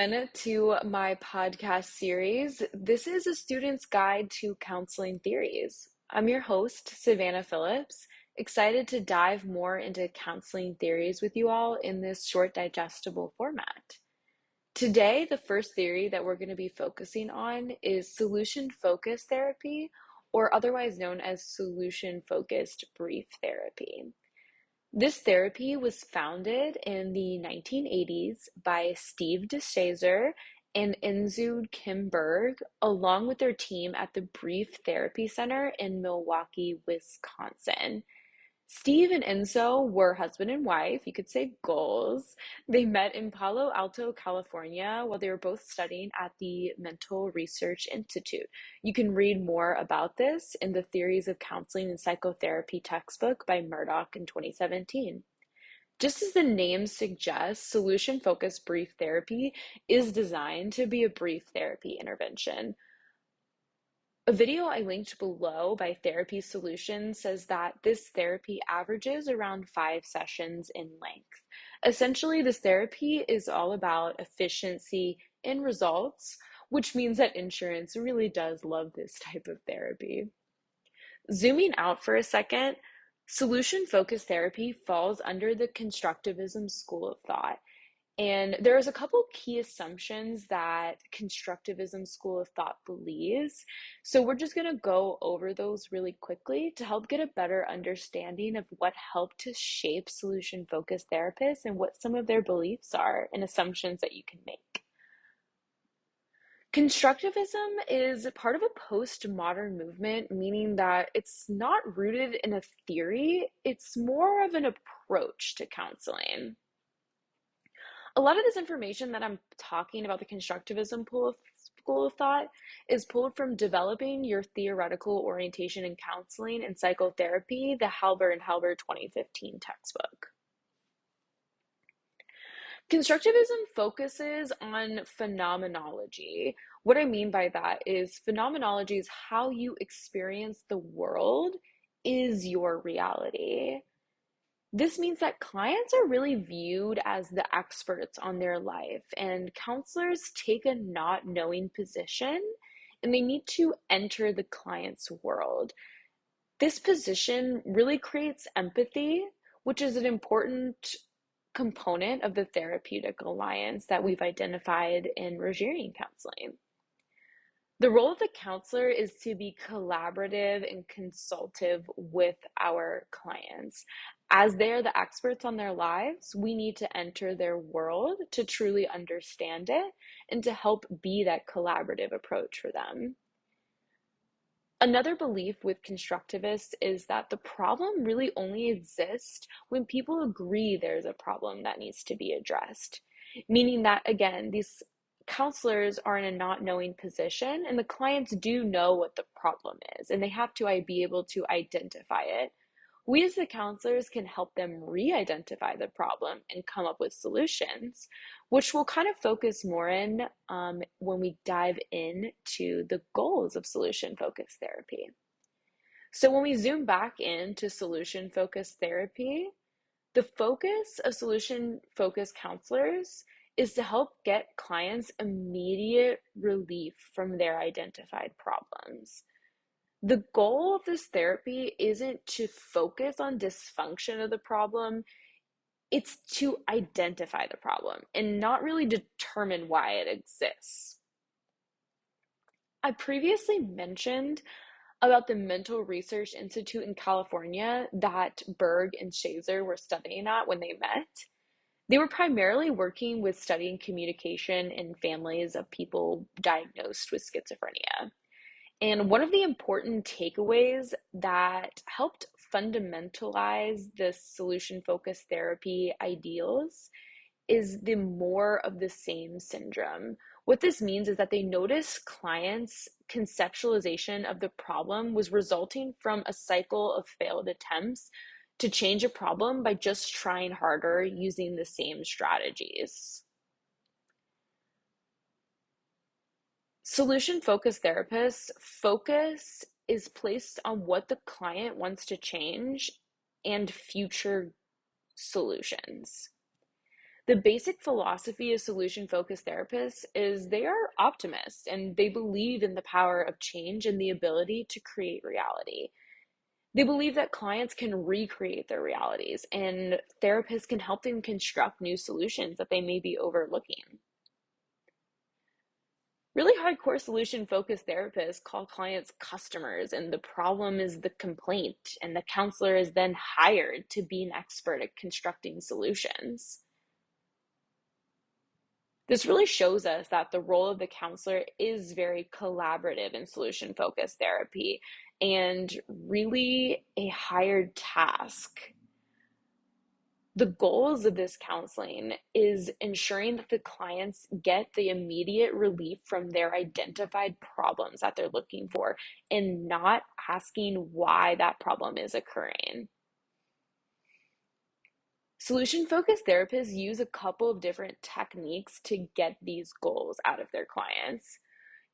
again to my podcast series. This is a student's guide to counseling theories. I'm your host, Savannah Phillips, excited to dive more into counseling theories with you all in this short, digestible format. Today, the first theory that we're going to be focusing on is solution-focused therapy, or otherwise known as solution-focused brief therapy. This therapy was founded in the 1980s by Steve DeShazer and Enzo Kimberg, along with their team at the Brief Therapy Center in Milwaukee, Wisconsin. Steve and Enzo were husband and wife, you could say goals. They met in Palo Alto, California, while they were both studying at the Mental Research Institute. You can read more about this in the Theories of Counseling and Psychotherapy textbook by Murdock in 2017. Just as the name suggests, solution-focused brief therapy is designed to be a brief therapy intervention. A video I linked below by Therapy Solutions says that this therapy averages around 5 sessions in length. Essentially, this therapy is all about efficiency in results, which means that insurance really does love this type of therapy. Zooming out for a second, solution-focused therapy falls under the constructivism school of thought. And there's a couple key assumptions that constructivism school of thought believes. So we're just going to go over those really quickly to help get a better understanding of what helped to shape solution-focused therapists and what some of their beliefs are and assumptions that you can make. Constructivism is part of a postmodern movement, meaning that it's not rooted in a theory, it's more of an approach to counseling. A lot of this information that I'm talking about the constructivism school of thought is pulled from Developing Your Theoretical Orientation in Counseling and Psychotherapy, the Halbur and Halbur 2015 textbook. Constructivism focuses on phenomenology. What I mean by that is phenomenology is how you experience the world is your reality. This means that clients are really viewed as the experts on their life, and counselors take a not knowing position and they need to enter the client's world. This position really creates empathy, which is an important component of the therapeutic alliance that we've identified in Rogerian counseling. The role of the counselor is to be collaborative and consultative with our clients. As they're the experts on their lives, we need to enter their world to truly understand it and to help be that collaborative approach for them. Another belief with constructivists is that the problem really only exists when people agree there's a problem that needs to be addressed. Meaning that, again, these counselors are in a not knowing position and the clients do know what the problem is and they have to be able to identify it. We as the counselors can help them re-identify the problem and come up with solutions, which we'll kind of focus more in when we dive into the goals of solution-focused therapy. So when we zoom back into solution-focused therapy, the focus of solution-focused counselors is to help get clients immediate relief from their identified problems. The goal of this therapy isn't to focus on dysfunction of the problem, it's to identify the problem and not really determine why it exists. I previously mentioned about the Mental Research Institute in California that Berg and Shazer were studying at when they met. They were primarily working with studying communication in families of people diagnosed with schizophrenia. And one of the important takeaways that helped fundamentalize the solution-focused therapy ideals is the more of the same syndrome. What this means is that they noticed clients' conceptualization of the problem was resulting from a cycle of failed attempts to change a problem by just trying harder using the same strategies. Solution-focused therapists' focus is placed on what the client wants to change and future solutions. The basic philosophy of solution focused therapists is they are optimists and they believe in the power of change and the ability to create reality. They believe that clients can recreate their realities and therapists can help them construct new solutions that they may be overlooking. Really hardcore solution focused therapists call clients customers, and the problem is the complaint, and the counselor is then hired to be an expert at constructing solutions. This really shows us that the role of the counselor is very collaborative in solution focused therapy and really a hired task. The goals of this counseling is ensuring that the clients get the immediate relief from their identified problems that they're looking for and not asking why that problem is occurring. Solution focused therapists use a couple of different techniques to get these goals out of their clients.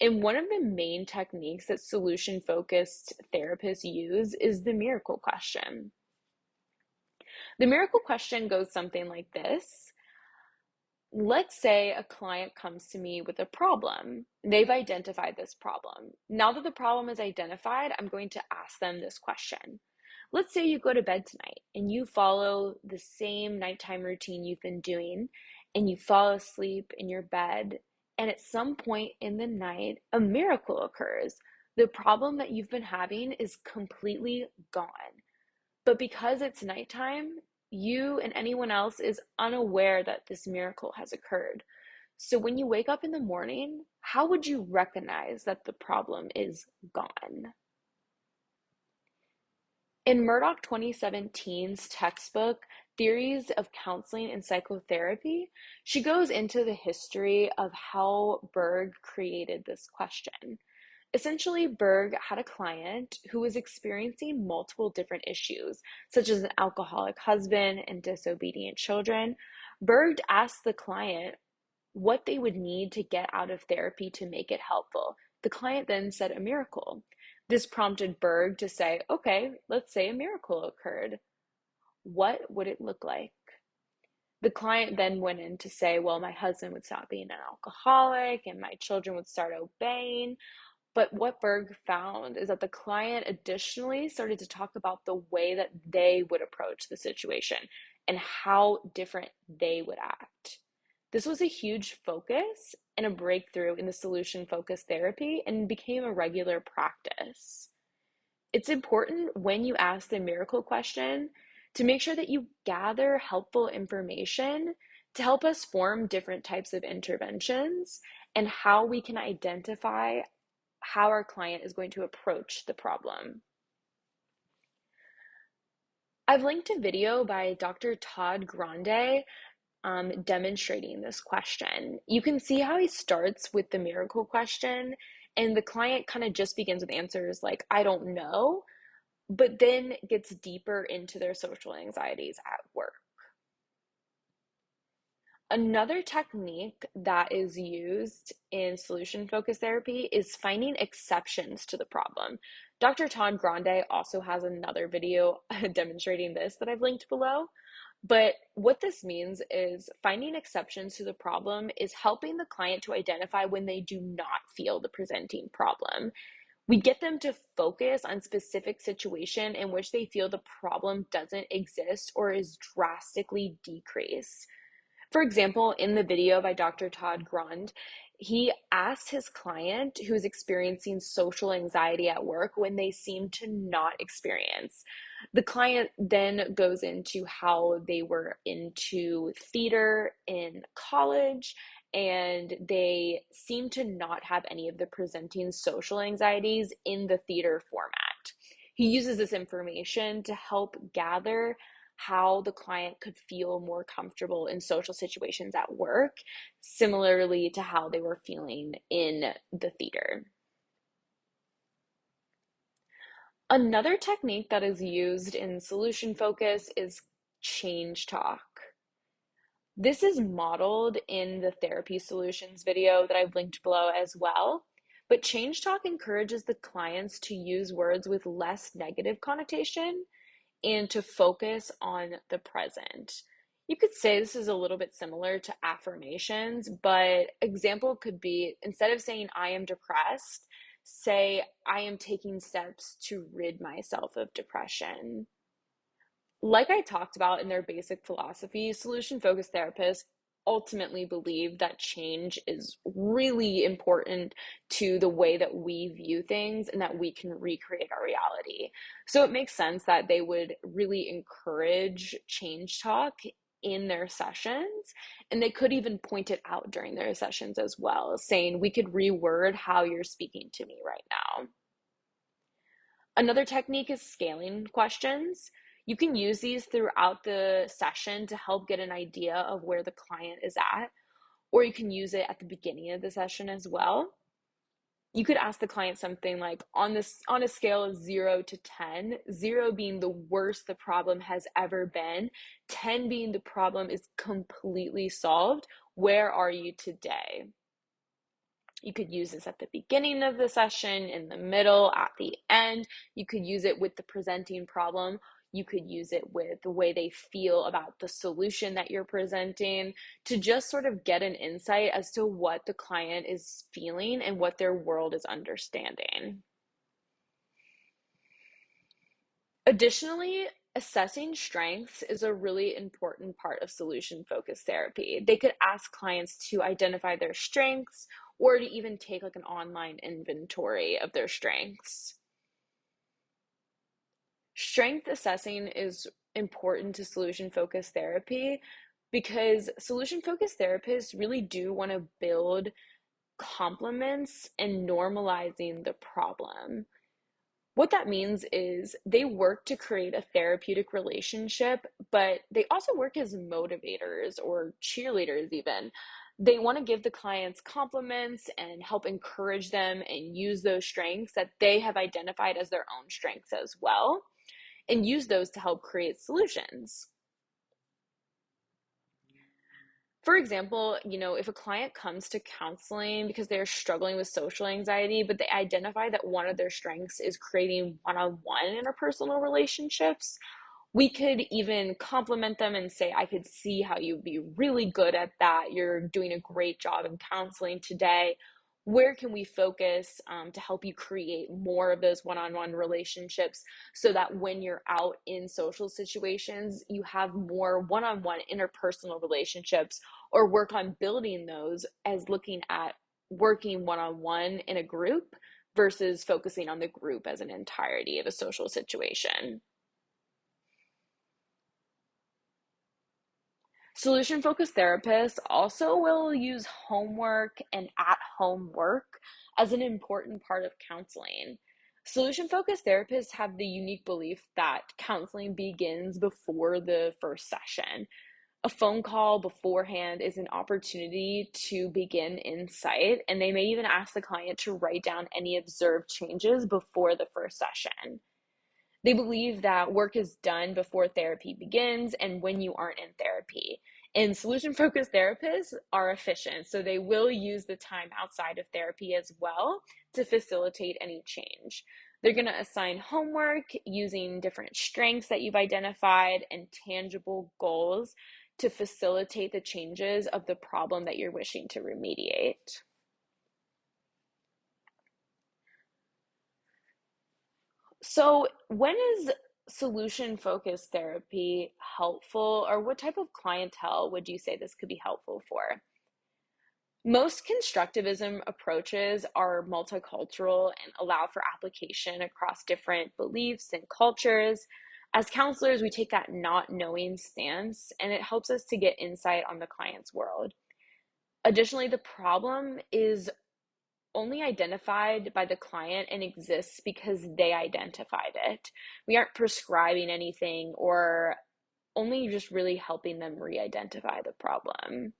And one of the main techniques that solution focused therapists use is the miracle question. The miracle question goes something like this. Let's say a client comes to me with a problem. They've identified this problem. Now that the problem is identified, I'm going to ask them this question. Let's say you go to bed tonight and you follow the same nighttime routine you've been doing, and you fall asleep in your bed, and at some point in the night, a miracle occurs. The problem that you've been having is completely gone. But because it's nighttime, you and anyone else is unaware that this miracle has occurred. So when you wake up in the morning, how would you recognize that the problem is gone? In Murdock 2017's textbook, Theories of Counseling and Psychotherapy, she goes into the history of how Berg created this question. Essentially, Berg had a client who was experiencing multiple different issues, such as an alcoholic husband and disobedient children. Berg asked the client what they would need to get out of therapy to make it helpful. The client then said a miracle. This prompted Berg to say, okay, let's say a miracle occurred. What would it look like? The client then went in to say, well, my husband would stop being an alcoholic and my children would start obeying. But what Berg found is that the client additionally started to talk about the way that they would approach the situation and how different they would act. This was a huge focus and a breakthrough in the solution focused therapy and became a regular practice. It's important when you ask the miracle question to make sure that you gather helpful information to help us form different types of interventions and how we can identify how our client is going to approach the problem. I've linked a video by Dr. Todd Grande demonstrating this question. You can see how he starts with the miracle question, and the client kind of just begins with answers like, I don't know, but then gets deeper into their social anxieties at work. Another technique that is used in solution focused therapy is finding exceptions to the problem. Dr. Todd Grande also has another video demonstrating this that I've linked below. But what this means is finding exceptions to the problem is helping the client to identify when they do not feel the presenting problem. We get them to focus on specific situation in which they feel the problem doesn't exist or is drastically decreased. For example, in the video by Dr. Todd Grund, he asked his client who's experiencing social anxiety at work when they seem to not experience. The client then goes into how they were into theater in college and they seem to not have any of the presenting social anxieties in the theater format. He uses this information to help gather how the client could feel more comfortable in social situations at work, similarly to how they were feeling in the theater. Another technique that is used in solution focus is change talk. This is modeled in the therapy solutions video that I've linked below as well. But change talk encourages the clients to use words with less negative connotation and to focus on the present. You could say this is a little bit similar to affirmations, but example could be instead of saying I am depressed, say I am taking steps to rid myself of depression. Like I talked about in their basic philosophy, solution focused therapists ultimately believe that change is really important to the way that we view things and that we can recreate our reality. So it makes sense that they would really encourage change talk in their sessions, and they could even point it out during their sessions as well, saying, we could reword how you're speaking to me right now. Another technique is scaling questions. You can use these throughout the session to help get an idea of where the client is at, or you can use it at the beginning of the session as well. You could ask the client something like on a scale of 0 to 10, 0 being the worst the problem has ever been, 10 being the problem is completely solved. Where are you today? You could use this at the beginning of the session, in the middle, at the end. You could use it with the presenting problem. You could use it with the way they feel about the solution that you're presenting to just sort of get an insight as to what the client is feeling and what their world is understanding. Additionally, assessing strengths is a really important part of solution focused therapy. They could ask clients to identify their strengths or to even take like an online inventory of their strengths. Strength assessing is important to solution focused therapy because solution focused therapists really do want to build complements and normalizing the problem. What that means is they work to create a therapeutic relationship, but they also work as motivators or cheerleaders, even. They want to give the clients compliments and help encourage them and use those strengths that they have identified as their own strengths as well, and use those to help create solutions. For example, if a client comes to counseling because they're struggling with social anxiety, but they identify that one of their strengths is creating one on one interpersonal relationships, we could even compliment them and say, I could see how you'd be really good at that. You're doing a great job in counseling today. Where can we focus to help you create more of those one on one relationships so that when you're out in social situations, you have more one on one interpersonal relationships, or work on building those as looking at working one on one in a group versus focusing on the group as an entirety of a social situation. Solution focused therapists also will use homework and at home work as an important part of counseling. Solution focused therapists have the unique belief that counseling begins before the first session. A phone call beforehand is an opportunity to begin insight, and they may even ask the client to write down any observed changes before the first session. They believe that work is done before therapy begins and when you aren't in therapy. And solution focused therapists are efficient, so they will use the time outside of therapy as well to facilitate any change. They're going to assign homework using different strengths that you've identified and tangible goals to facilitate the changes of the problem that you're wishing to remediate. So, when is solution focused therapy helpful, or what type of clientele would you say this could be helpful for? Most constructivism approaches are multicultural and allow for application across different beliefs and cultures. As counselors, we take that not knowing stance, and it helps us to get insight on the client's world. Additionally, the problem is only identified by the client and exists because they identified it. We aren't prescribing anything or only just really helping them re-identify the problem.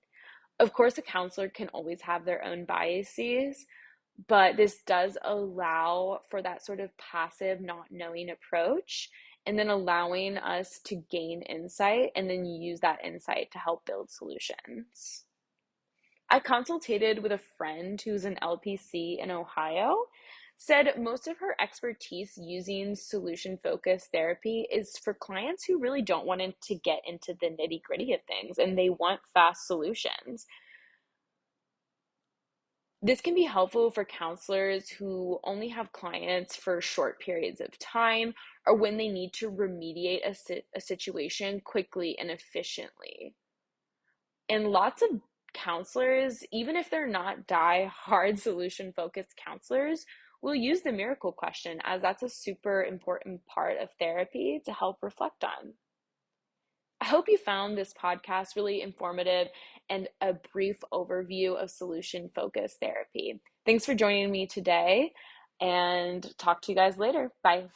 Of course, a counselor can always have their own biases, but this does allow for that sort of passive, not knowing approach, and then allowing us to gain insight and then use that insight to help build solutions. I consulted with a friend who's an LPC in Ohio. said most of her expertise using solution focused therapy is for clients who really don't want to get into the nitty gritty of things and they want fast solutions. This can be helpful for counselors who only have clients for short periods of time or when they need to remediate a situation quickly and efficiently. And lots of counselors, even if they're not die hard solution focused counselors, will use the miracle question as that's a super important part of therapy to help reflect on. I hope you found this podcast really informative and a brief overview of solution focused therapy. Thanks for joining me today and talk to you guys later. Bye.